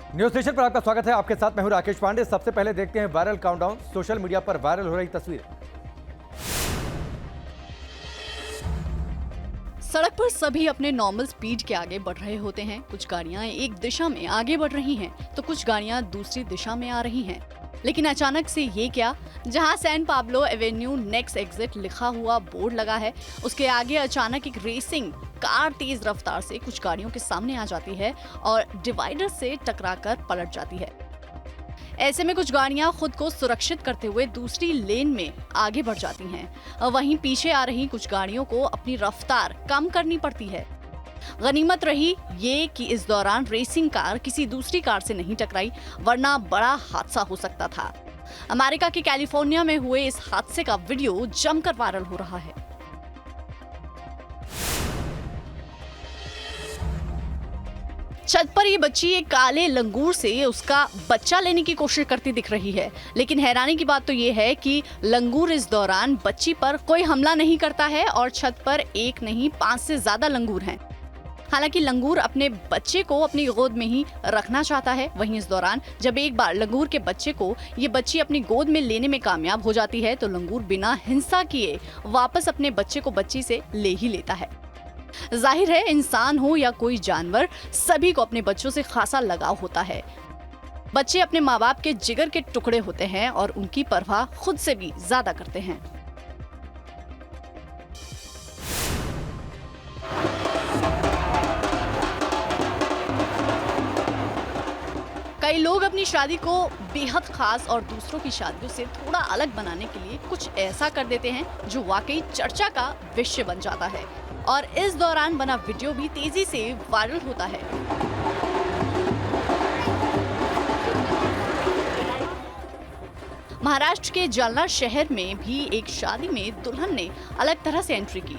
News station पर आपका स्वागत है। आपके साथ मैं हूं राकेश पांडे। सबसे पहले देखते हैं वायरल काउंटडाउन। सोशल मीडिया पर वायरल हो रही तस्वीर। सड़क पर सभी अपने नॉर्मल स्पीड के आगे बढ़ रहे होते हैं। कुछ गाड़ियां एक दिशा में आगे बढ़ रही हैं, तो कुछ गाड़ियां दूसरी दिशा में आ रही हैं। लेकिन अचानक से ये क्या? जहां San Pablo Avenue next exit लिखा हुआ बोर्ड लगा है, उसके आगे अचानक एक रेसिंग कार तेज रफ्तार से कुछ गाड़ियों के सामने आ जाती है और डिवाइडर से टकराकर पलट जाती है। ऐसे में कुछ गाड़ियां खुद को सुरक्षित करते हुए दूसरी लेन में आगे बढ़ जाती हैं। वहीं पीछे आ रही कुछ गाड़ियों को अपनी रफ्तार कम करनी पड़ती है। गनीमत रही ये कि इस दौरान रेसिंग कार किसी दूसरी कार से नहीं टकराई, वरना बड़ा हादसा हो सकता था। अमेरिका के कैलिफोर्निया में हुए इस हादसे का वीडियो जमकर वायरल हो रहा है। छत पर ये बच्ची एक काले लंगूर से उसका बच्चा लेने की कोशिश करती दिख रही है। लेकिन हैरानी की बात तो ये है कि लंगूर इस दौरान बच्ची पर कोई हमला नहीं करता है और छत पर एक नहीं 5 से ज्यादा लंगूर हैं। हालांकि लंगूर अपने बच्चे को अपनी गोद में ही रखना चाहता है। वहीं इस दौरान जब एक बार लंगूर के बच्चे को ये बच्ची अपनी गोद में लेने में कामयाब हो जाती है, तो लंगूर बिना हिंसा किए वापस अपने बच्चे को बच्ची से ले ही लेता है। जाहिर है, इंसान हो या कोई जानवर, सभी को अपने बच्चों से खासा लगाव होता है। बच्चे अपने माँ बाप के जिगर के टुकड़े होते हैं और उनकी परवाह खुद से भी ज्यादा करते हैं। कई लोग अपनी शादी को बेहद खास और दूसरों की शादियों से थोड़ा अलग बनाने के लिए कुछ ऐसा कर देते हैं जो वाकई चर्चा का विषय बन जाता है। और इस दौरान बना वीडियो भी तेजी से वायरल होता है। महाराष्ट्र के जालना शहर में भी एक शादी में दुल्हन ने अलग तरह से एंट्री की।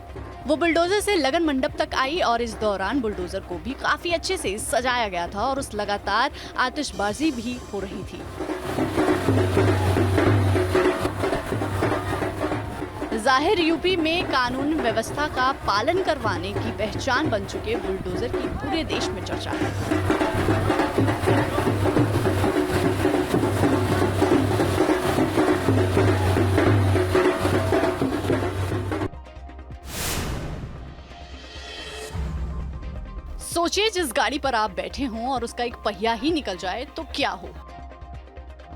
वो बुलडोजर से लगन मंडप तक आई और इस दौरान बुलडोजर को भी काफी अच्छे से सजाया गया था और उस लगातार आतिशबाजी भी हो रही थी। जाहिर यूपी में कानून व्यवस्था का पालन करवाने की पहचान बन चुके बुलडोजर की पूरे देश में चर्चा है। सोचिए, जिस गाड़ी पर आप बैठे हों और उसका एक पहिया ही निकल जाए तो क्या हो।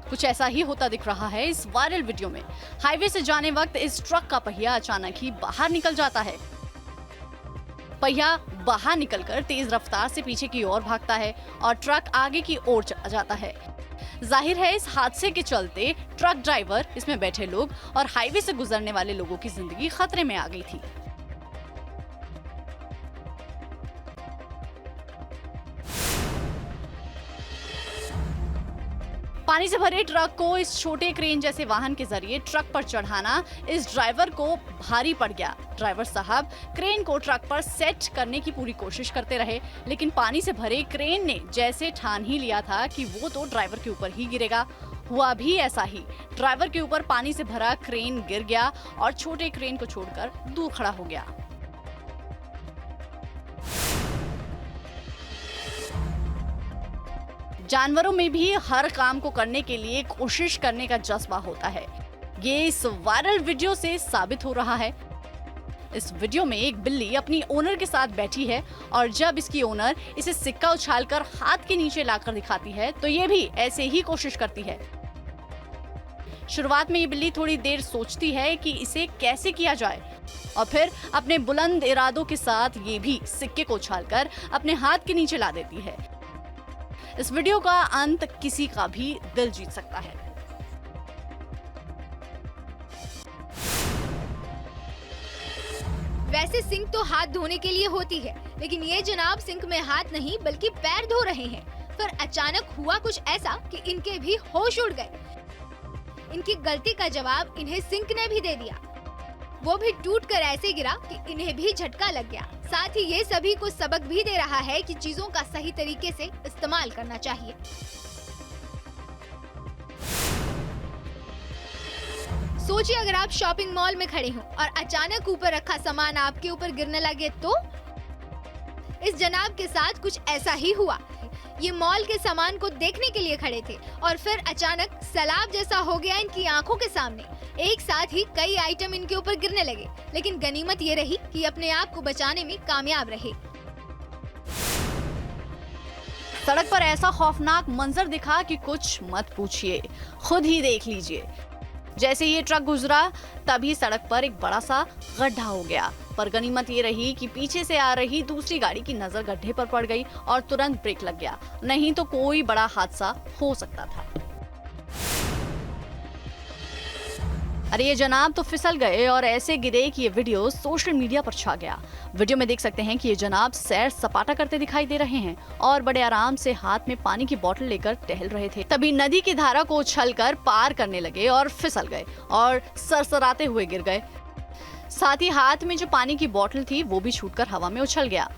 कुछ ऐसा ही होता दिख रहा है इस वायरल वीडियो में। हाईवे से जाने वक्त इस ट्रक का पहिया अचानक ही बाहर निकल जाता है। पहिया बाहर निकलकर तेज रफ्तार से पीछे की ओर भागता है और ट्रक आगे की ओर चला जाता है। जाहिर है, इस हादसे के चलते ट्रक ड्राइवर, इसमें बैठे लोग और हाईवे से गुजरने वाले लोगों की जिंदगी खतरे में आ गई थी। पानी से भरे ट्रक को इस छोटे क्रेन जैसे वाहन के जरिए ट्रक पर चढ़ाना इस ड्राइवर को भारी पड़ गया। ड्राइवर साहब क्रेन को ट्रक पर सेट करने की पूरी कोशिश करते रहे, लेकिन पानी से भरे क्रेन ने जैसे ठान ही लिया था कि वो तो ड्राइवर के ऊपर ही गिरेगा। हुआ भी ऐसा ही। ड्राइवर के ऊपर पानी से भरा क्रेन गिर गया और छोटे क्रेन को छोड़कर दूर खड़ा हो गया। जानवरों में भी हर काम को करने के लिए कोशिश करने का जज्बा होता है। ये इस वायरल वीडियो से साबित हो रहा है। इस वीडियो में एक बिल्ली अपनी ओनर के साथ बैठी है और जब इसकी ओनर इसे सिक्का उछालकर हाथ के नीचे लाकर दिखाती है, तो ये भी ऐसे ही कोशिश करती है। शुरुआत में ये बिल्ली थोड़ी देर सोचती है कि इसे कैसे किया जाए और फिर अपने बुलंद इरादों के साथ ये भी सिक्के को उछालकर अपने हाथ के नीचे ला देती है। इस वीडियो का अंत किसी का भी दिल जीत सकता है। वैसे सिंक तो हाथ धोने के लिए होती है, लेकिन ये जनाब सिंक में हाथ नहीं बल्कि पैर धो रहे हैं। फिर अचानक हुआ कुछ ऐसा कि इनके भी होश उड़ गए। इनकी गलती का जवाब इन्हें सिंक ने भी दे दिया। वो भी टूट कर ऐसे गिरा कि इन्हें भी झटका लग गया। साथ ही ये सभी को सबक भी दे रहा है कि चीजों का सही तरीके से इस्तेमाल करना चाहिए। सोचिए, अगर आप शॉपिंग मॉल में खड़े हों और अचानक ऊपर रखा सामान आपके ऊपर गिरने लगे तो? इस जनाब के साथ कुछ ऐसा ही हुआ। ये मॉल के सामान को देखने के लिए खड़े थे और फिर अचानक सैलाब जैसा हो गया इनकी आंखों के सामने। एक साथ ही कई आइटम इनके ऊपर गिरने लगे, लेकिन गनीमत ये रही कि अपने आप को बचाने में कामयाब रहे। सड़क पर ऐसा खौफनाक मंजर दिखा कि कुछ मत पूछिए, खुद ही देख लीजिए। जैसे ये ट्रक गुजरा तभी सड़क पर एक बड़ा सा गड्ढा हो गया, पर गनीमत ये रही कि पीछे से आ रही दूसरी गाड़ी की नजर गड्ढे पर पड़ गई और तुरंत ब्रेक लग गया, नहीं तो कोई बड़ा हादसा हो सकता था। अरे ये जनाब तो फिसल गए और ऐसे गिरे कि ये वीडियो सोशल मीडिया पर छा गया। वीडियो में देख सकते हैं कि ये जनाब सैर सपाटा करते दिखाई दे रहे हैं और बड़े आराम से हाथ में पानी की बोतल लेकर टहल रहे थे। तभी नदी की धारा को उछलकर पार करने लगे और फिसल गए और सरसराते हुए गिर गए। साथ ही हाथ में जो पानी की बोतल थी वो भी छूटकर हवा में उछल गया।